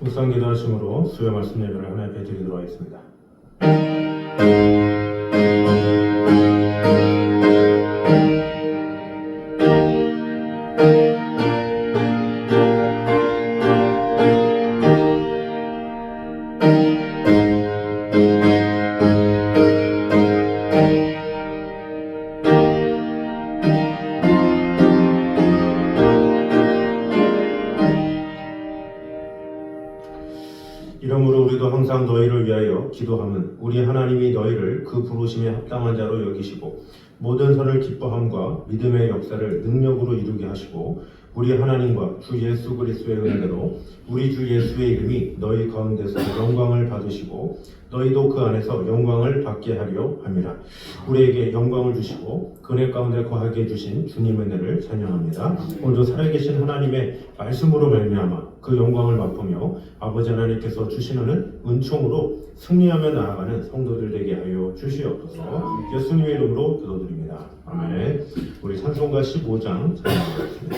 묵상 기도하심으로 수요 말씀 예배를 하나님 앞에 드리도록 하겠습니다. 이러므로 우리도 항상 너희를 위하여 기도함은 우리 하나님이 너희를 그 부르심에 합당한 자로 여기시고 모든 선을 기뻐함과 믿음의 역사를 능력으로 이루게 하시고 우리 하나님과 주 예수 그리스도의 은혜로 우리 주 예수의 이름이 너희 가운데서 영광을 받으시고 너희도 그 안에서 영광을 받게 하려 함이라. 우리에게 영광을 주시고 그네 가운데 거하게 해주신 주님의 은혜를 찬양합니다. 오늘도 살아계신 하나님의 말씀으로 말미암아 그 영광을 맛보며 아버지 하나님께서 주시는 은총으로 승리하며 나아가는 성도들 되게 하여 주시옵소서. 예수님의 이름으로 기도드립니다. 아멘. 우리 찬송가 15장 찬양하겠습니다.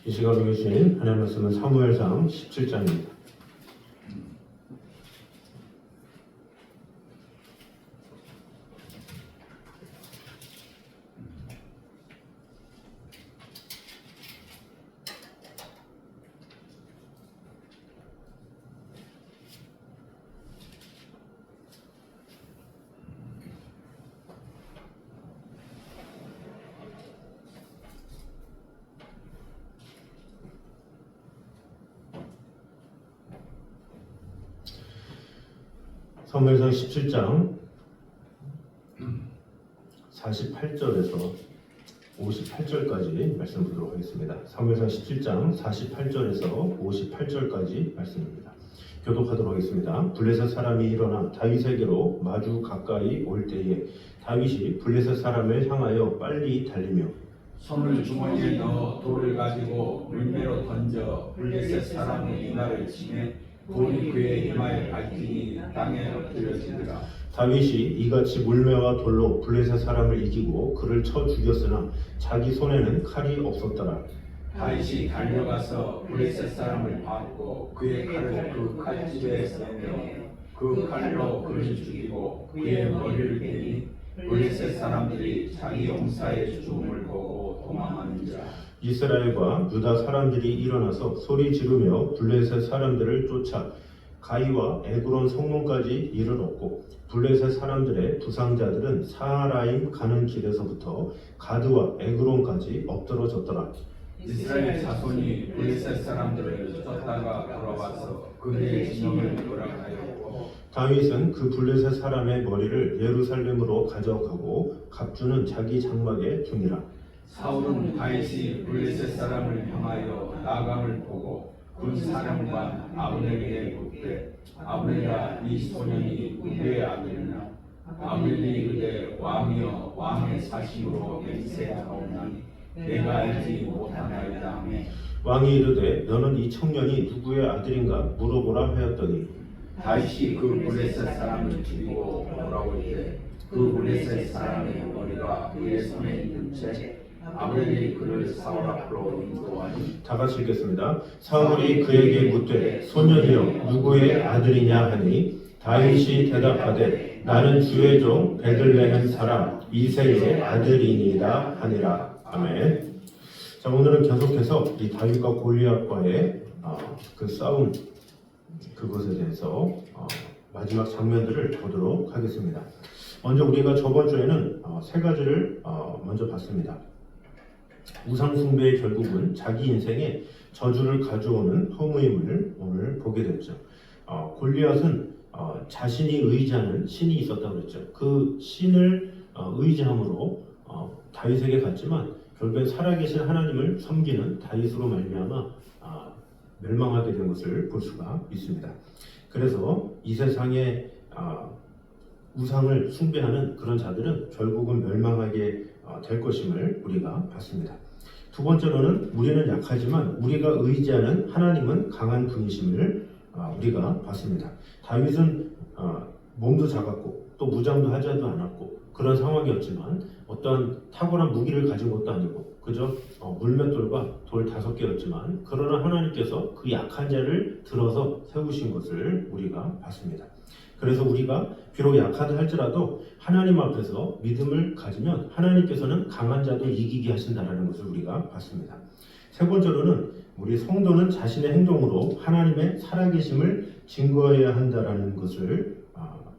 이 시간에 주신 하나님의 말씀은 사무엘상 17장입니다. 사무엘상 17장 48절에서 58절까지 말씀 보도록 하겠습니다. 사무엘상 17장 48절에서 58절까지 말씀입니다. 교독하도록 하겠습니다. 블레셋 사람이 일어나 다윗에게로 마주 가까이 올 때에 다윗이 블레셋 사람을 향하여 빨리 달리며 손을 주머니에 넣어 돌을 가지고 물매로 던져 블레셋 사람의 이마를 치매 돌이 그의 이마에 밟히니 땅에 엎드려지더라. 다윗이 이같이 물매와 돌로 블레셋 사람을 이기고 그를 쳐 죽였으나 자기 손에는 칼이 없었더라. 다윗이 달려가서 블레셋 사람을 밟고 그의 칼을 그 칼집에 내며 그 칼로 그를 죽이고 그의 머리를 베니 블레셋 사람들이 자기 용사의 죽음을 보고 도망하는지라. 이스라엘과 유다 사람들이 일어나서 소리 지르며 블레셋 사람들을 쫓아 가이와 에그론 성문까지 이르렀고 블레셋 사람들의 부상자들은 사하라임 가는 길에서부터 가드와 에그론까지 엎드러졌더라. 이스라엘 자손이 블레셋 사람들을 쫓다가 돌아와서 그들의 진영을 노략하였고 다윗은 그 블레셋 사람의 머리를 예루살렘으로 가져가고 갑주는 자기 장막에 두니라. 사울은 다윗이 블레셋 사람을 향하여 나감을 보고 군사령관 아브넬에게 묻되 아브넬아 이 소년이 누구의 아들이냐. 아브넬이 이르되 왕이여 왕의 사심으로 맹세하오나니 내가 알지 못하나이다 하며 왕이 이르되 너는 이 청년이 누구의 아들인가 물어보라 하였더니 다윗이 그 블레셋 사람을 죽이고 돌아올 때 그 블레셋 사람의 머리가 그의 손에 있는 채 아브넬이 그를 사울 앞으로 인도하니 다 같이 읽겠습니다. 사울이 그에게 묻되 소년이여 누구의 아들이냐 하니 다윗이 대답하되 나는 주의 종 베들레헴 사람 이새의 아들이니이다 하니라. 아멘. 자, 오늘은 계속해서 이 다윗과 골리앗과의 그 싸움 그것에 대해서 마지막 장면들을 보도록 하겠습니다. 먼저 우리가 저번 주에는 세 가지를 먼저 봤습니다. 우상 숭배의 결국은 자기 인생에 저주를 가져오는 허무임을 오늘 보게 됐죠. 골리앗은 자신이 의지하는 신이 있었다고 그랬죠. 그 신을 의지함으로 다윗에게 갔지만 결국엔 살아계신 하나님을 섬기는 다윗으로 말미암아 멸망하게 된 것을 볼 수가 있습니다. 그래서 이 세상에 우상을 숭배하는 그런 자들은 결국은 멸망하게 될 것임을 우리가 봤습니다. 두 번째로는 우리는 약하지만 우리가 의지하는 하나님은 강한 분이심을 우리가 봤습니다. 다윗은 몸도 작았고 또 무장도 하지도 않았고 그런 상황이었지만 어떤 탁월한 무기를 가진 것도 아니고 그저 물맷돌과 돌 5개였지만 그러나 하나님께서 그 약한 자를 들어서 세우신 것을 우리가 봤습니다. 그래서 우리가 비록 약하다 할지라도 하나님 앞에서 믿음을 가지면 하나님께서는 강한 자도 이기게 하신다는 것을 우리가 봤습니다. 세 번째로는 우리 성도는 자신의 행동으로 하나님의 살아계심을 증거해야 한다는 것을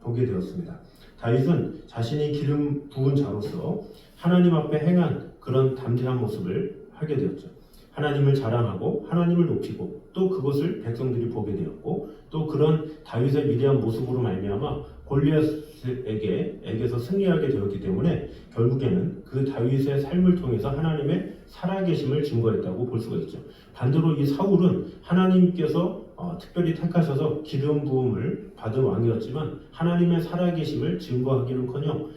보게 되었습니다. 다윗은 자신이 기름 부은 자로서 하나님 앞에 행한 그런 담대한 모습을 하게 되었죠. 하나님을 자랑하고 하나님을 높이고 또 그것을 백성들이 보게 되었고 또 그런 다윗의 위대한 모습으로 말미암아 골리앗에게서 승리하게 되었기 때문에 결국에는 그 다윗의 삶을 통해서 하나님의 살아계심을 증거했다고 볼 수가 있죠. 반대로 이 사울은 하나님께서 특별히 택하셔서 기름 부음을 받은 왕이었지만 하나님의 살아계심을 증거하기는커녕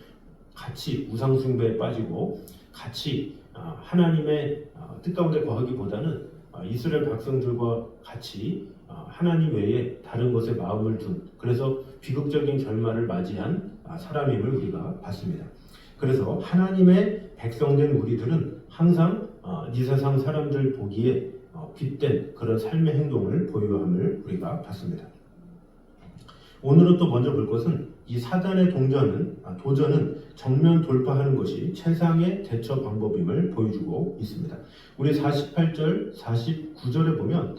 같이 우상 숭배에 빠지고 같이 하나님의 뜻 가운데 거하기보다는 이스라엘 백성들과 같이 하나님 외에 다른 것에 마음을 둔 그래서 비극적인 결말을 맞이한 사람임을 우리가 봤습니다. 그래서 하나님의 백성된 우리들은 항상 이 세상 사람들 보기에 빗된 그런 삶의 행동을 보유함을 우리가 봤습니다. 오늘은 또 먼저 볼 것은 이 사단의 도전은 정면 돌파하는 것이 최상의 대처 방법임을 보여주고 있습니다. 우리 48절, 49절에 보면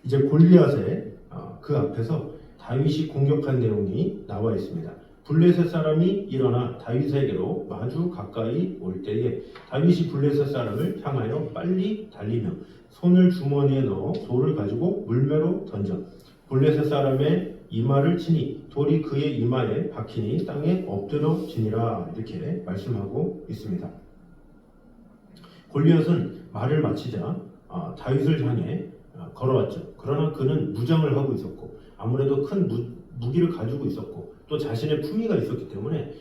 이제 골리앗의 그 앞에서 다윗이 공격한 내용이 나와 있습니다. 블레셋 사람이 일어나 다윗에게로 마주 가까이 올 때에 다윗이 블레셋 사람을 향하여 빨리 달리며 손을 주머니에 넣어 돌을 가지고 물매로 던져 블레셋 사람의 이마를 치니 돌이 그의 이마에 박히니 땅에 엎드러지니라 이렇게 말씀하고 있습니다. 골리앗은 말을 마치자 다윗을 향해 걸어왔죠. 그러나 그는 무장을 하고 있었고 아무래도 큰 무기를 가지고 있었고 또 자신의 품위가 있었기 때문에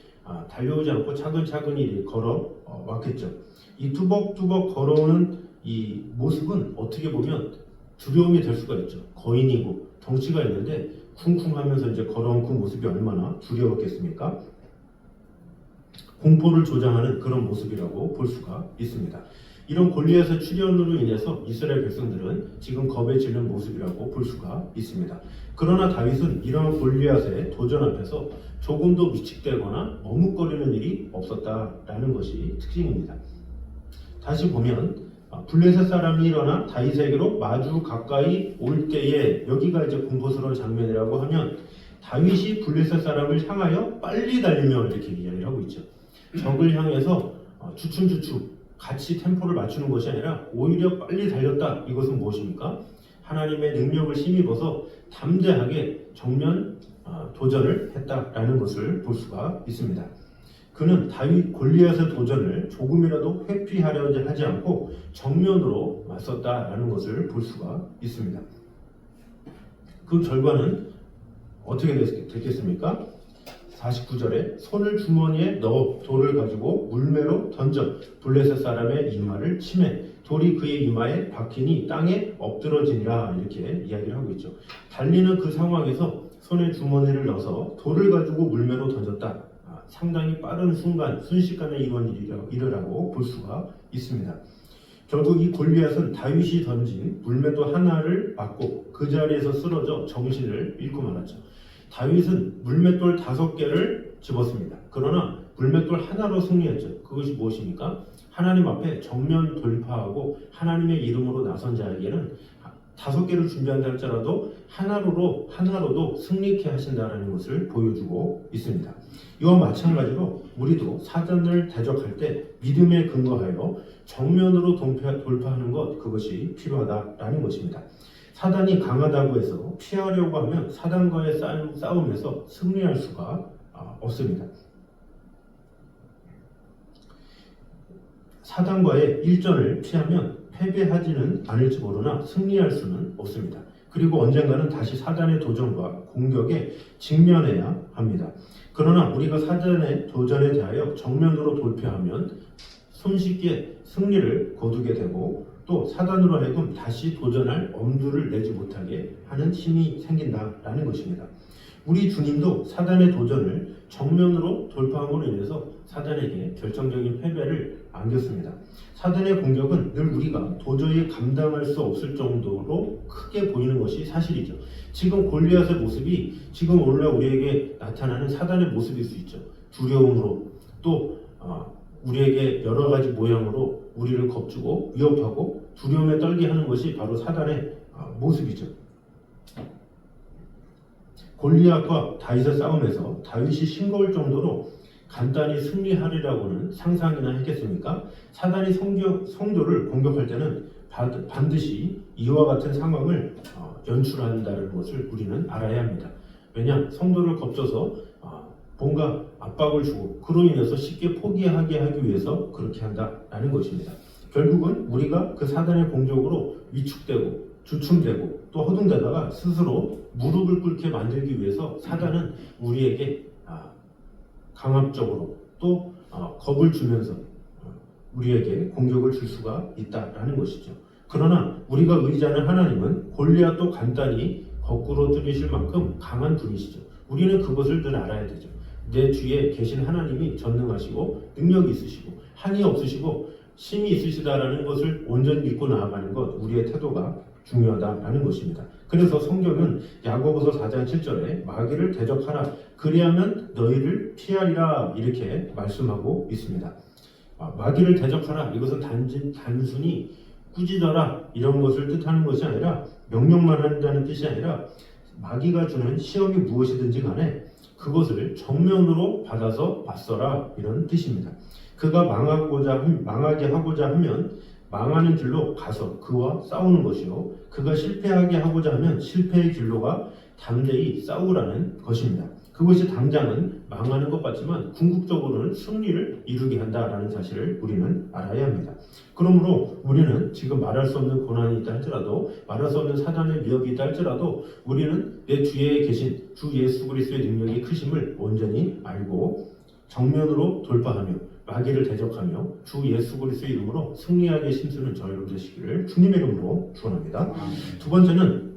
달려오지 않고 차근차근히 걸어왔겠죠. 이 뚜벅뚜벅 걸어오는 이 모습은 어떻게 보면 두려움이 될 수가 있죠. 거인이고 덩치가 있는데 쿵쿵하면서 이제 걸어온 그 모습이 얼마나 두려웠겠습니까? 공포를 조장하는 그런 모습이라고 볼 수가 있습니다. 이런 골리앗의 출현으로 인해서 이스라엘 백성들은 지금 겁에 질린 모습이라고 볼 수가 있습니다. 그러나 다윗은 이러한 골리앗의 도전 앞에서 조금도 위축되거나 머뭇거리는 일이 없었다라는 것이 특징입니다. 다시 보면 블레셋 사람이 일어나 다윗에게로 마주 가까이 올 때에 여기가 이제 공포스러운 장면이라고 하면 다윗이 블레셋 사람을 향하여 빨리 달리며 이렇게 이야기를 하고 있죠. 적을 향해서 주춤주춤 같이 템포를 맞추는 것이 아니라 오히려 빨리 달렸다. 이것은 무엇입니까? 하나님의 능력을 힘입어서 담대하게 정면 도전을 했다라는 것을 볼 수가 있습니다. 그는 다윗 골리앗의 도전을 조금이라도 회피하려 하지 않고 정면으로 맞섰다라는 것을 볼 수가 있습니다. 그 결과는 어떻게 됐겠습니까? 49절에 손을 주머니에 넣어 돌을 가지고 물매로 던져 블레셋 사람의 이마를 치매 돌이 그의 이마에 박히니 땅에 엎드러지니라 이렇게 이야기를 하고 있죠. 달리는 그 상황에서 손에 주머니를 넣어서 돌을 가지고 물매로 던졌다. 상당히 빠른 순식간에 이루어진 일이라고 볼 수가 있습니다. 결국 이 골리앗은 다윗이 던진 물매도 하나를 맞고 그 자리에서 쓰러져 정신을 잃고 말았죠. 다윗은 물맷돌 5개를 집었습니다. 그러나 물맷돌 하나로 승리했죠. 그것이 무엇입니까? 하나님 앞에 정면 돌파하고 하나님의 이름으로 나선 자에게는 5개를 준비한다 할지라도 하나로도 승리케 하신다는 것을 보여주고 있습니다. 이와 마찬가지로 우리도 사단을 대적할 때 믿음에 근거하여 정면으로 돌파하는 것, 그것이 필요하다라는 것입니다. 사단이 강하다고 해서 피하려고 하면 사단과의 싸움에서 승리할 수가 없습니다. 사단과의 일전을 피하면 패배하지는 않을지 모르나 승리할 수는 없습니다. 그리고 언젠가는 다시 사단의 도전과 공격에 직면해야 합니다. 그러나 우리가 사단의 도전에 대하여 정면으로 돌파하면 손쉽게 승리를 거두게 되고 또 사단으로 하여금 다시 도전할 엄두를 내지 못하게 하는 힘이 생긴다라는 것입니다. 우리 주님도 사단의 도전을 정면으로 돌파함으로 인해서 사단에게 결정적인 패배를 안겼습니다. 사단의 공격은 늘 우리가 도저히 감당할 수 없을 정도로 크게 보이는 것이 사실이죠. 지금 골리앗의 모습이 지금 오늘날 우리에게 나타나는 사단의 모습일 수 있죠. 두려움으로 또 우리에게 여러 가지 모양으로 우리를 겁주고 위협하고 두려움에 떨게 하는 것이 바로 사단의 모습이죠. 골리앗과 다윗의 싸움에서 다윗이 싱거울 정도로 간단히 승리하리라고는 상상이나 했겠습니까? 사단이 성도를 공격할 때는 반드시 이와 같은 상황을 연출한다는 것을 우리는 알아야 합니다. 왜냐? 성도를 겁줘서 뭔가 압박을 주고 그로 인해서 쉽게 포기하게 하기 위해서 그렇게 한다라는 것입니다. 결국은 우리가 그 사단의 공격으로 위축되고 주춤되고 또 허둥대다가 스스로 무릎을 꿇게 만들기 위해서 사단은 우리에게 강압적으로 또 겁을 주면서 우리에게 공격을 줄 수가 있다라는 것이죠. 그러나 우리가 의지하는 하나님은 골리앗도 간단히 거꾸로 뚫리실 만큼 강한 분이시죠. 우리는 그것을 늘 알아야 되죠. 내 주위에 계신 하나님이 전능하시고 능력이 있으시고 한이 없으시고 힘이 있으시다라는 것을 온전히 믿고 나아가는 것, 우리의 태도가 중요하다라는 것입니다. 그래서 성경은 야고보서 4장 7절에 마귀를 대적하라 그리하면 너희를 피하리라 이렇게 말씀하고 있습니다. 마귀를 대적하라 이것은 단순히 꾸짖어라 이런 것을 뜻하는 것이 아니라 명령만 한다는 뜻이 아니라 마귀가 주는 시험이 무엇이든지 간에 그것을 정면으로 받아서 맞서라 이런 뜻입니다. 그가 망하게 하고자 하면 망하는 길로 가서 그와 싸우는 것이요 그가 실패하게 하고자 하면 실패의 길로가 담대히 싸우라는 것입니다. 그것이 당장은 망하는 것 같지만 궁극적으로는 승리를 이루게 한다라는 사실을 우리는 알아야 합니다. 그러므로 우리는 지금 말할 수 없는 고난이 있다 할지라도, 말할 수 없는 사단의 위협이 있다 할지라도 우리는 내 주위에 계신 주 예수 그리스도의 능력이 크심을 온전히 알고 정면으로 돌파하며 마귀를 대적하며 주 예수 그리스도의 이름으로 승리하게 힘쓰는 저 여러분 되시기를 주님의 이름으로 축원합니다. 두 번째는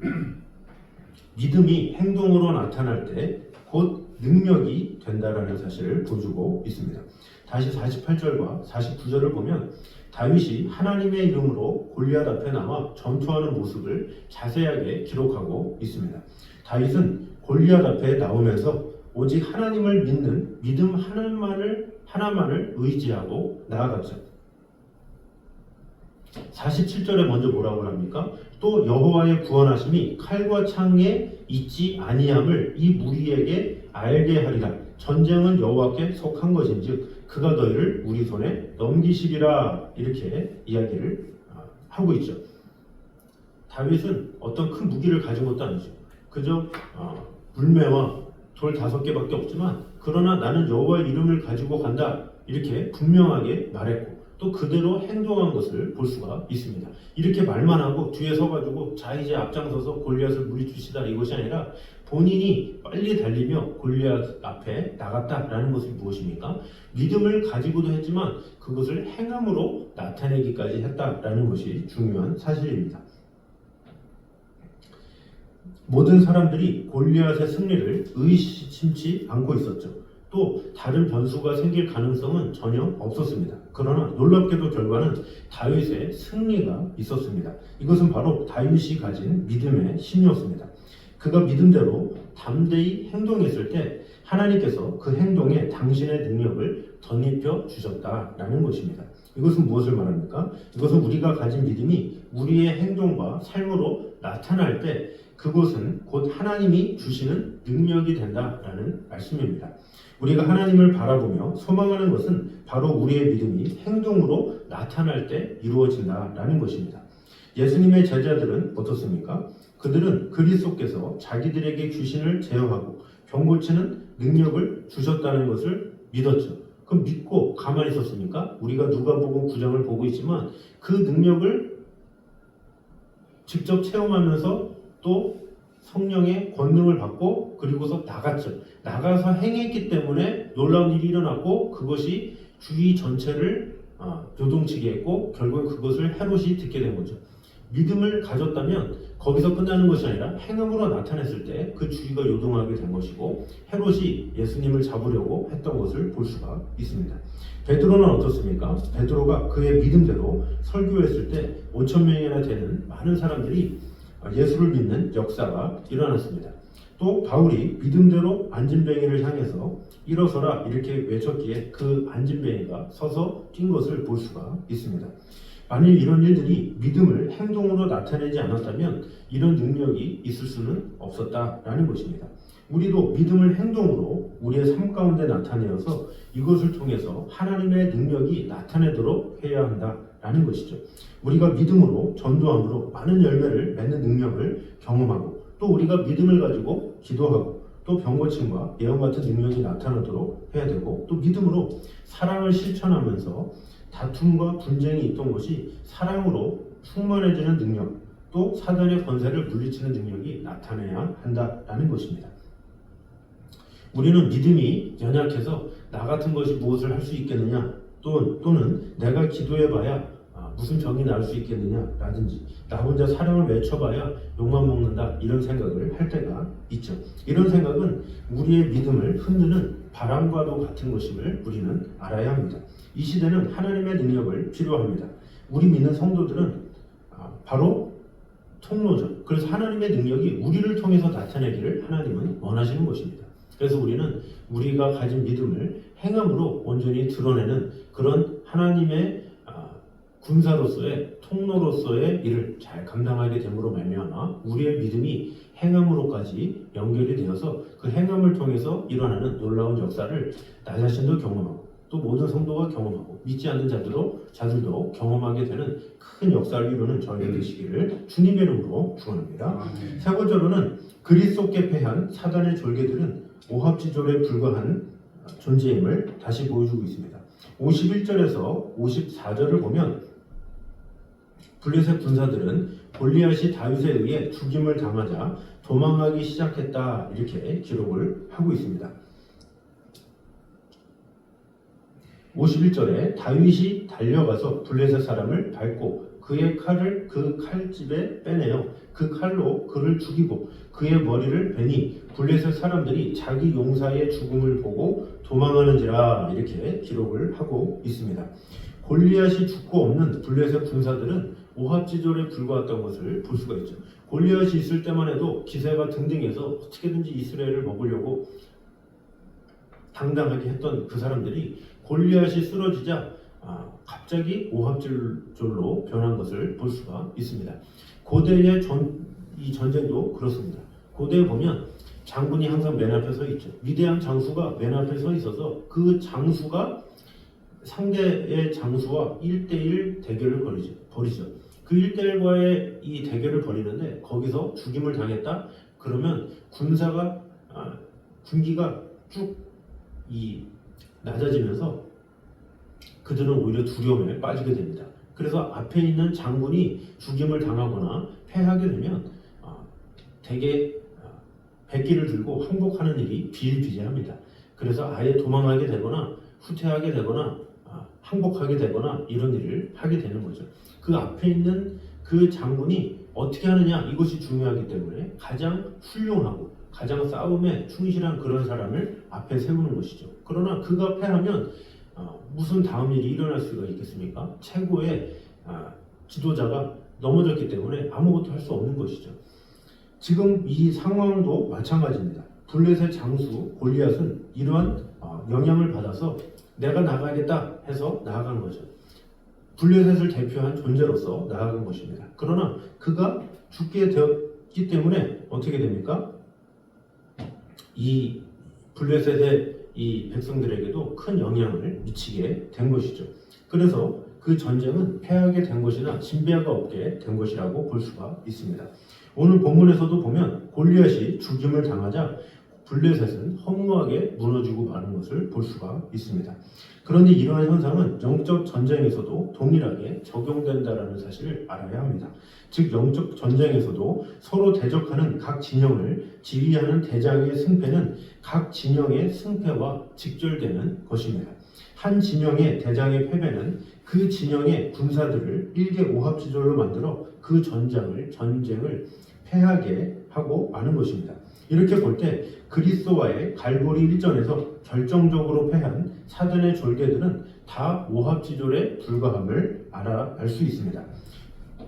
믿음이 행동으로 나타날 때 곧 능력이 된다라는 사실을 보여주고 있습니다. 다시 48절과 49절을 보면 다윗이 하나님의 이름으로 골리앗 앞에 나와 전투하는 모습을 자세하게 기록하고 있습니다. 다윗은 골리앗 앞에 나오면서 오직 하나님을 믿는 믿음 하나만을 의지하고 나아갔죠. 47절에 먼저 뭐라고 합니까? 또 여호와의 구원하심이 칼과 창에 있지 아니함을 이 무리에게 알게 하리라. 전쟁은 여호와께 속한 것인즉 그가 너희를 우리 손에 넘기시리라. 이렇게 이야기를 하고 있죠. 다윗은 어떤 큰 무기를 가진 것도 아니죠. 그저 물매와 돌 5개밖에 없지만 그러나 나는 여호와의 이름을 가지고 간다. 이렇게 분명하게 말했고 또 그대로 행동한 것을 볼 수가 있습니다. 이렇게 말만 하고 뒤에 서가지고 자 이제 앞장서서 골리앗을 물리치시다 이것이 아니라 본인이 빨리 달리며 골리앗 앞에 나갔다라는 것이 무엇입니까? 믿음을 가지고도 했지만 그것을 행함으로 나타내기까지 했다라는 것이 중요한 사실입니다. 모든 사람들이 골리앗의 승리를 의심치 않고 있었죠. 또 다른 변수가 생길 가능성은 전혀 없었습니다. 그러나 놀랍게도 결과는 다윗의 승리가 있었습니다. 이것은 바로 다윗이 가진 믿음의 힘이었습니다. 그가 믿음대로 담대히 행동했을 때 하나님께서 그 행동에 당신의 능력을 덧입혀 주셨다라는 것입니다. 이것은 무엇을 말합니까? 이것은 우리가 가진 믿음이 우리의 행동과 삶으로 나타날 때 그것은 곧 하나님이 주시는 능력이 된다라는 말씀입니다. 우리가 하나님을 바라보며 소망하는 것은 바로 우리의 믿음이 행동으로 나타날 때 이루어진다라는 것입니다. 예수님의 제자들은 어떻습니까? 그들은 그리스도께서 자기들에게 귀신을 제어하고 병 고치는 능력을 주셨다는 것을 믿었죠. 그럼 믿고 가만히 있었습니까? 우리가 누가복음 9장을 보고 있지만 그 능력을 직접 체험하면서 또 성령의 권능을 받고 그리고서 나갔죠. 나가서 행했기 때문에 놀라운 일이 일어났고 그것이 주위 전체를 요동치게 했고 결국은 그것을 헤롯이 듣게 된 거죠. 믿음을 가졌다면 거기서 끝나는 것이 아니라 행함으로 나타냈을 때 그 주위가 요동하게 된 것이고 헤롯이 예수님을 잡으려고 했던 것을 볼 수가 있습니다. 베드로는 어떻습니까? 베드로가 그의 믿음대로 설교했을 때 5,000명이나 되는 많은 사람들이 예수를 믿는 역사가 일어났습니다. 또 바울이 믿음대로 안진뱅이를 향해서 일어서라 이렇게 외쳤기에 그 안진뱅이가 서서 뛴 것을 볼 수가 있습니다. 만일 이런 일들이 믿음을 행동으로 나타내지 않았다면 이런 능력이 있을 수는 없었다라는 것입니다. 우리도 믿음을 행동으로 우리의 삶 가운데 나타내어서 이것을 통해서 하나님의 능력이 나타내도록 해야 한다라는 것이죠. 우리가 믿음으로 전도함으로 많은 열매를 맺는 능력을 경험하고 또 우리가 믿음을 가지고 기도하고 또 병고침과 예언 같은 능력이 나타나도록 해야 되고 또 믿음으로 사랑을 실천하면서 다툼과 분쟁이 있던 것이 사랑으로 충만해지는 능력 또 사단의 권세를 물리치는 능력이 나타나야 한다라는 것입니다. 우리는 믿음이 연약해서 나 같은 것이 무엇을 할 수 있겠느냐 또는 내가 기도해봐야 무슨 병이 날 수 있겠느냐 라든지 나 혼자 사랑을 외쳐봐야 욕만 먹는다 이런 생각을 할 때가 있죠. 이런 생각은 우리의 믿음을 흔드는 바람과도 같은 것임을 우리는 알아야 합니다. 이 시대는 하나님의 능력을 필요합니다. 우리 믿는 성도들은 바로 통로죠. 그래서 하나님의 능력이 우리를 통해서 나타내기를 하나님은 원하시는 것입니다. 그래서 우리는 우리가 가진 믿음을 행함으로 온전히 드러내는 그런 하나님의 군사로서의 통로로서의 일을 잘 감당하게 됨으로 말미암아 우리의 믿음이 행함으로까지 연결이 되어서 그 행함을 통해서 일어나는 놀라운 역사를 나 자신도 경험하고 또 모든 성도가 경험하고 믿지 않는 자들도 경험하게 되는 큰 역사를 이루는 저희들 되시기를 주님의 이름으로 축원합니다. 세 번째로는 그리스도께 패한 사단의 졸개들은 오합지졸에 불과한 존재임을 다시 보여주고 있습니다. 51절에서 54절을 보면 블레셋 군사들은 골리앗이 다윗에 의해 죽임을 당하자 도망가기 시작했다 이렇게 기록을 하고 있습니다. 51절에 다윗이 달려가서 블레셋 사람을 밟고 그의 칼을 그 칼집에 빼내어 그 칼로 그를 죽이고 그의 머리를 베니 블레셋 사람들이 자기 용사의 죽음을 보고 도망하는지라 이렇게 기록을 하고 있습니다. 골리앗이 죽고 없는 블레셋 군사들은 오합지졸에 불과했던 것을 볼 수가 있죠. 골리앗이 있을 때만 해도 기세가 등등해서 어떻게든지 이스라엘을 먹으려고 당당하게 했던 그 사람들이 골리앗이 쓰러지자 갑자기 오합지졸로 변한 것을 볼 수가 있습니다. 고대의 이 전쟁도 그렇습니다. 고대에 보면 장군이 항상 맨 앞에 서 있죠. 위대한 장수가 맨 앞에 서 있어서 그 장수가 상대의 장수와 1대1 대결을 벌이죠. 그 1대1과의 이 대결을 벌이는데 거기서 죽임을 당했다? 그러면 군기가 쭉 낮아지면서 그들은 오히려 두려움에 빠지게 됩니다. 그래서 앞에 있는 장군이 죽임을 당하거나 패하게 되면 대개 백기를 들고 항복하는 일이 비일비재합니다. 그래서 아예 도망하게 되거나 후퇴하게 되거나 항복하게 되거나 이런 일을 하게 되는 거죠. 그 앞에 있는 그 장군이 어떻게 하느냐 이것이 중요하기 때문에 가장 훌륭하고 가장 싸움에 충실한 그런 사람을 앞에 세우는 것이죠. 그러나 그가 패하면 무슨 다음 일이 일어날 수가 있겠습니까? 최고의 지도자가 넘어졌기 때문에 아무것도 할 수 없는 것이죠. 지금 이 상황도 마찬가지입니다. 블레셋 장수 골리앗은 이러한 영향을 받아서 내가 나가야겠다 해서 나아간 거죠. 블레셋을 대표한 존재로서 나아간 것입니다. 그러나 그가 죽게 되었기 때문에 어떻게 됩니까? 이 블레셋의 이 백성들에게도 큰 영향을 미치게 된 것이죠. 그래서 그 전쟁은 패하게 된 것이나 진배가 없게 된 것이라고 볼 수가 있습니다. 오늘 본문에서도 보면 골리앗이 죽임을 당하자 블레셋은 허무하게 무너지고 마는 것을 볼 수가 있습니다. 그런데 이러한 현상은 영적 전쟁에서도 동일하게 적용된다는 사실을 알아야 합니다. 즉 영적 전쟁에서도 서로 대적하는 각 진영을 지휘하는 대장의 승패는 각 진영의 승패와 직결되는 것입니다. 한 진영의 대장의 패배는 그 진영의 군사들을 일개 오합지졸로 만들어 그 전쟁을 패하게 하고 마는 것입니다. 이렇게 볼 때 그리스도와의 갈보리 일전에서 결정적으로 패한 사단의 졸개들은 다 오합지졸에 불과함을 알 수 있습니다.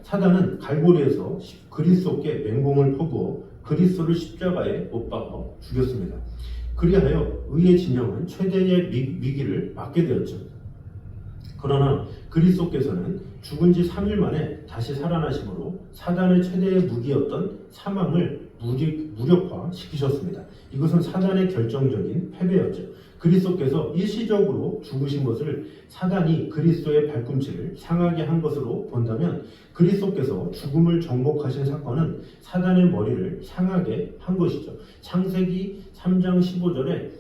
사단은 갈보리에서 그리스도께 맹공을 퍼부어 그리스도를 십자가에 못 박아 죽였습니다. 그리하여 의의 진영은 최대의 위기를 맞게 되었죠. 그러나 그리스도께서는 죽은 지 3일 만에 다시 살아나심으로 사단의 최대의 무기였던 사망을 무력화시키셨습니다. 이것은 사단의 결정적인 패배였죠. 그리스도께서 일시적으로 죽으신 것을 사단이 그리스도의 발꿈치를 상하게 한 것으로 본다면 그리스도께서 죽음을 정복하신 사건은 사단의 머리를 상하게 한 것이죠. 창세기 3장 15절에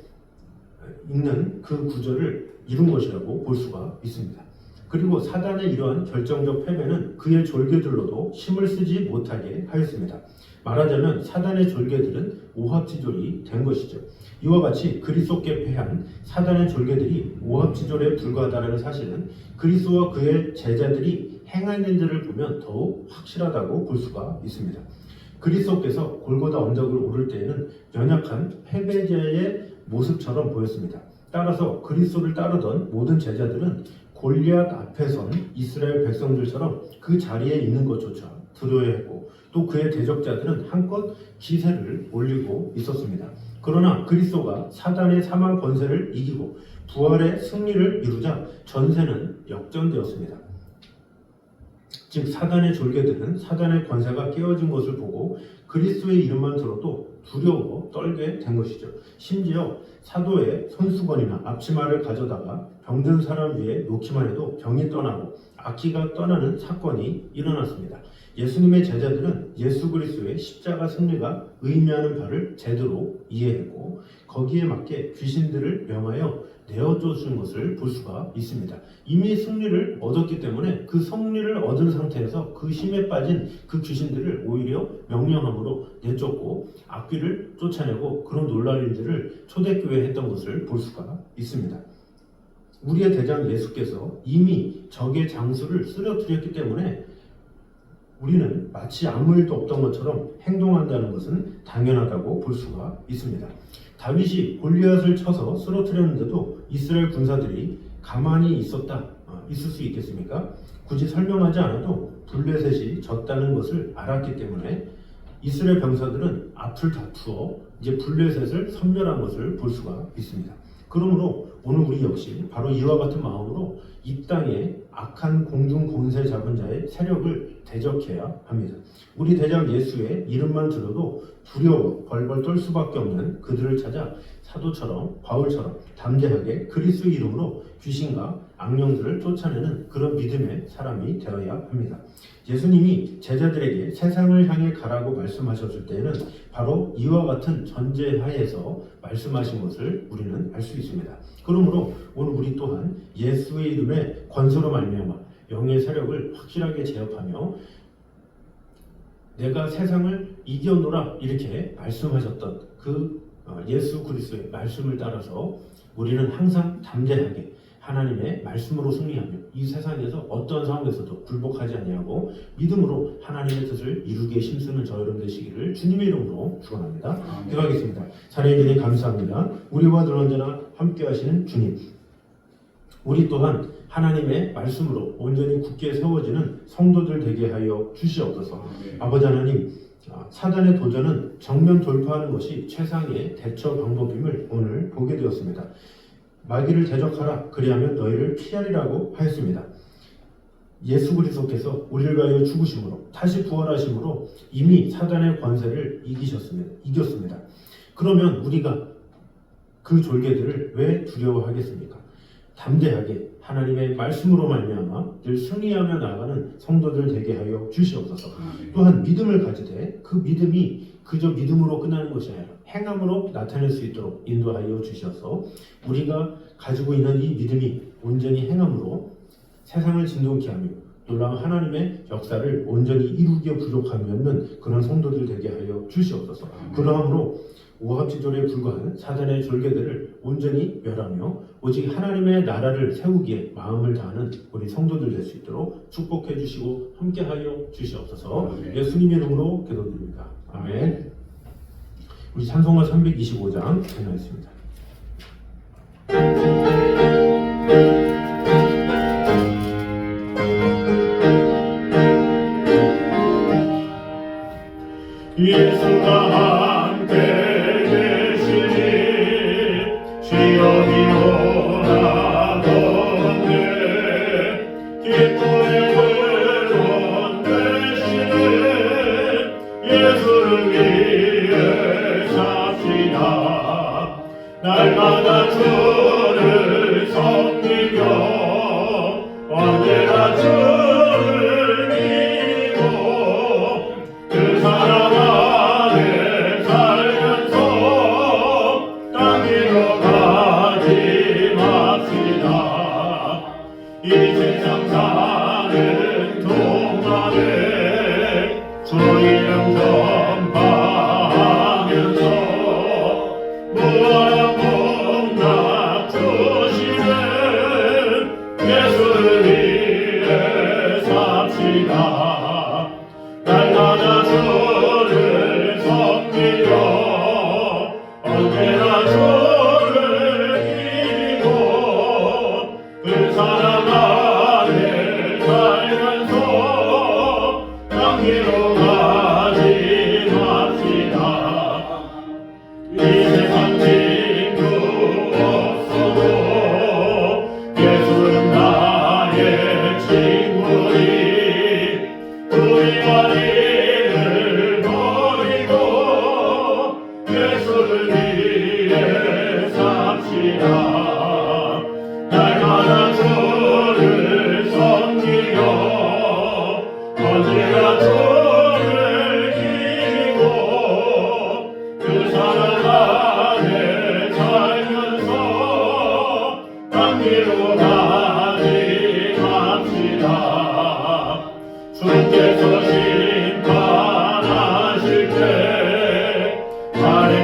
있는 그 구절을 이룬 것이라고 볼 수가 있습니다. 그리고 사단의 이러한 결정적 패배는 그의 졸개들로도 힘을 쓰지 못하게 하였습니다. 말하자면 사단의 졸개들은 오합지졸이 된 것이죠. 이와 같이 그리스도께 패한 사단의 졸개들이 오합지졸에 불과하다는 사실은 그리스도와 그의 제자들이 행한 일들을 보면 더욱 확실하다고 볼 수가 있습니다. 그리스도께서 골고다 언덕을 오를 때에는 연약한 패배자의 모습처럼 보였습니다. 따라서 그리스도를 따르던 모든 제자들은 골리앗 앞에 선 이스라엘 백성들처럼 그 자리에 있는 것조차 두려워했고 또 그의 대적자들은 한껏 기세를 올리고 있었습니다. 그러나 그리스도가 사단의 사망 권세를 이기고 부활의 승리를 이루자 전세는 역전되었습니다. 즉 사단의 졸개들은 사단의 권세가 깨어진 것을 보고 그리스도의 이름만 들어도 두려워 떨게 된 것이죠. 심지어 사도의 손수건이나 앞치마를 가져다가 병든 사람 위에 놓기만 해도 병이 떠나고 악기가 떠나는 사건이 일어났습니다. 예수님의 제자들은 예수 그리스도의 십자가 승리가 의미하는 바를 제대로 이해했고 거기에 맞게 귀신들을 명하여 내어쫓은 것을 볼 수가 있습니다. 이미 승리를 얻었기 때문에 그 승리를 얻은 상태에서 그 힘에 빠진 그 귀신들을 오히려 명령함으로 내쫓고 악귀를 쫓아내고 그런 놀라운 일들을 초대교회에 했던 것을 볼 수가 있습니다. 우리의 대장 예수께서 이미 적의 장수를 쓰러뜨렸기 때문에 우리는 마치 아무 일도 없던 것처럼 행동한다는 것은 당연하다고 볼 수가 있습니다. 다윗이 골리앗을 쳐서 쓰러뜨렸는데도 이스라엘 군사들이 가만히 있을 수 있겠습니까? 굳이 설명하지 않아도 블레셋이 졌다는 것을 알았기 때문에 이스라엘 병사들은 앞을 다투어 이제 블레셋을 섬멸한 것을 볼 수가 있습니다. 그러므로 오늘 우리 역시 바로 이와 같은 마음으로 이 땅에 악한 공중 권세 잡은 자의 세력을 대적해야 합니다. 우리 대장 예수의 이름만 들어도 두려워 벌벌 떨 수밖에 없는 그들을 찾아 사도처럼 바울처럼 담대하게 그리스도 이름으로 귀신과 악령들을 쫓아내는 그런 믿음의 사람이 되어야 합니다. 예수님이 제자들에게 세상을 향해 가라고 말씀하셨을 때에는 바로 이와 같은 전제하에서 말씀하신 것을 우리는 알 수 있습니다. 그러므로 오늘 우리 또한 예수의 이름의 권세로 말미암아 영의 세력을 확실하게 제압하며 내가 세상을 이겨노라 이렇게 말씀하셨던 그 예수 그리스도의 말씀을 따라서 우리는 항상 담대하게 하나님의 말씀으로 승리하며 이 세상에서 어떤 상황에서도 굴복하지 아니하고 믿음으로 하나님의 뜻을 이루기에 힘쓰는 저 여러분 되시기를 주님의 이름으로 축원합니다. 기도하겠습니다. 사랑의 주님 감사합니다. 우리와 늘 언제나 함께 하시는 주님, 우리 또한 하나님의 말씀으로 온전히 굳게 세워지는 성도들 되게 하여 주시옵소서. 아버지 하나님, 사단의 도전은 정면 돌파하는 것이 최상의 대처 방법임을 오늘 보게 되었습니다. 마귀를 대적하라, 그리하면 너희를 피하리라고 하였습니다. 예수 그리스도께서 우리를 위하여 죽으심으로 다시 부활하심으로 이미 사단의 권세를 이겼습니다. 그러면 우리가 그 졸개들을 왜 두려워하겠습니까? 담대하게 하나님의 말씀으로 말미암아 늘 승리하며 나아가는 성도들 되게 하여 주시옵소서. 또한 믿음을 가지되 그 믿음이 그저 믿음으로 끝나는 것이 아니라 행함으로 나타낼 수 있도록 인도하여 주셔서 우리가 가지고 있는 이 믿음이 온전히 행함으로 세상을 진동케 하며 놀라운 하나님의 역사를 온전히 이루기에 부족함이 없는 그런 성도들 되게 하여 주시옵소서. 그러함으로 오합지졸에 불과한 사단의 졸개들을 온전히 멸하며 오직 하나님의 나라를 세우기에 마음을 다하는 우리 성도들 될 수 있도록 축복해 주시고 함께하여 주시옵소서. 예수님의 이름으로 기도드립니다. 아멘. 우리 찬송가 325장 전하겠습니다. 예수가 함께 계시니 시험이 오나건대 기쁨의 근원 되시는 예수를 위해 삽시다. 날마다 주를 섬기며 언제나 주를 믿고 그 사랑 안에 살면서 땅 위로 가지 맙시다. 이 세상 사는 동안에 주 이름 전파하면서 무한한 복락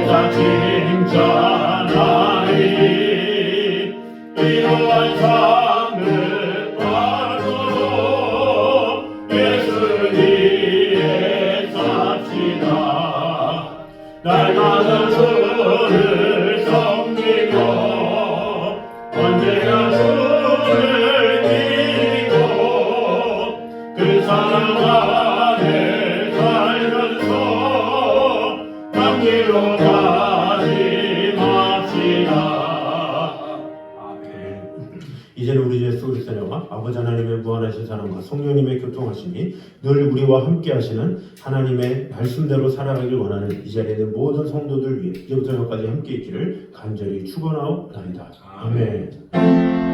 내가 칭찬하리 이러한 삶을 받도록 예수님의 삽시다 날마다 주를 섬기며 언제나 주를 믿고 그 사랑 안에 살면서 감기로 다짐합시다. 이제는 우리 예수 그리스도와 아버지 하나님의 무한하신 사랑과 성령님의 교통하심이 늘 우리와 함께 하시는 하나님의 말씀대로 살아가길 원하는 이 자리에 있는 모든 성도들 위해 이제부터 여기까지 함께 있기를 간절히 축원하옵나이다. 아멘.